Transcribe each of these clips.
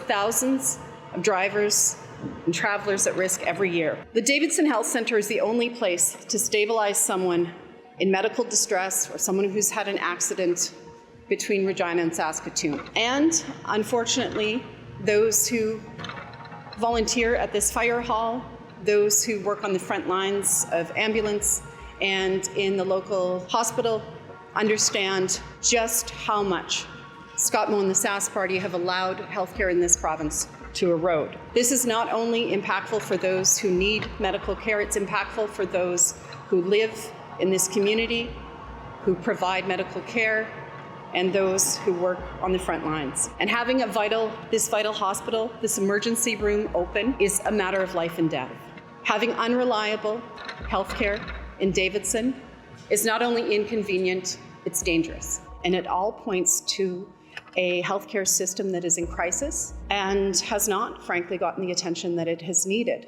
thousands of drivers and travelers at risk every year. The Davidson Health Centre is the only place to stabilize someone in medical distress or someone who's had an accident between Regina and Saskatoon. And unfortunately, those who volunteer at this fire hall, those who work on the front lines of ambulance and in the local hospital understand just how much Scott Moe and the Sask Party have allowed healthcare in this province to erode. This is not only impactful for those who need medical care, it's impactful for those who live in this community, who provide medical care, and those who work on the front lines. And having this vital hospital, this emergency room open is a matter of life and death. Having unreliable healthcare in Davidson is not only inconvenient, it's dangerous. And it all points to a healthcare system that is in crisis and has not, frankly, gotten the attention that it has needed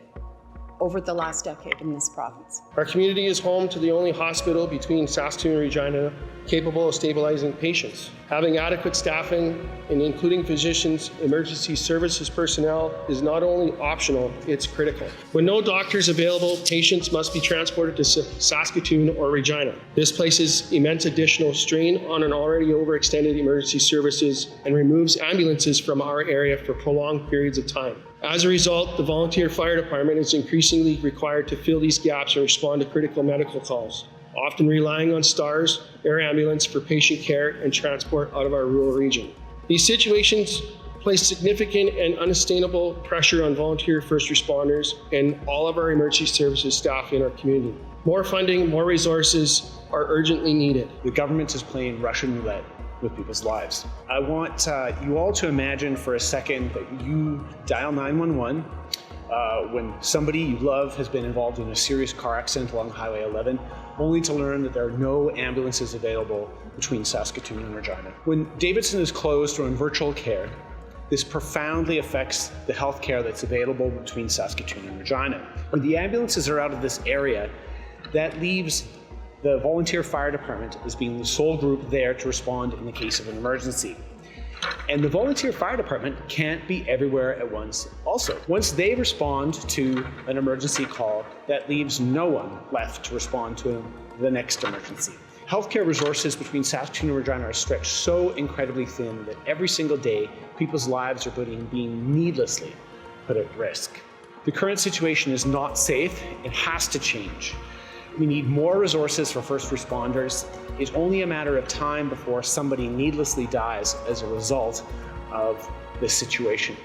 over the last decade in this province. Our community is home to the only hospital between Saskatoon and Regina capable of stabilizing patients. Having adequate staffing, and including physicians, emergency services personnel, is not only optional, it's critical. When no doctors available, patients must be transported to Saskatoon or Regina. This places immense additional strain on an already overextended emergency services and removes ambulances from our area for prolonged periods of time. As a result, the volunteer fire department is increasingly required to fill these gaps and respond to critical medical calls, often relying on STARS air ambulance for patient care and transport out of our rural region. These situations place significant and unsustainable pressure on volunteer first responders and all of our emergency services staff in our community. More funding, more resources are urgently needed. The government is playing Russian roulette with people's lives. I want you all to imagine for a second that you dial 911 when somebody you love has been involved in a serious car accident along Highway 11, only to learn that there are no ambulances available between Saskatoon and Regina. When Davidson is closed or in virtual care, this profoundly affects the health care that's available between Saskatoon and Regina. When the ambulances are out of this area, that leaves the volunteer fire department as being the sole group there to respond in the case of an emergency. And the volunteer fire department can't be everywhere at once also. Once they respond to an emergency call, that leaves no one left to respond to the next emergency. Healthcare resources between Saskatoon and Regina are stretched so incredibly thin that every single day, people's lives are being needlessly put at risk. The current situation is not safe. It has to change. We need more resources for first responders. It's only a matter of time before somebody needlessly dies as a result of this situation.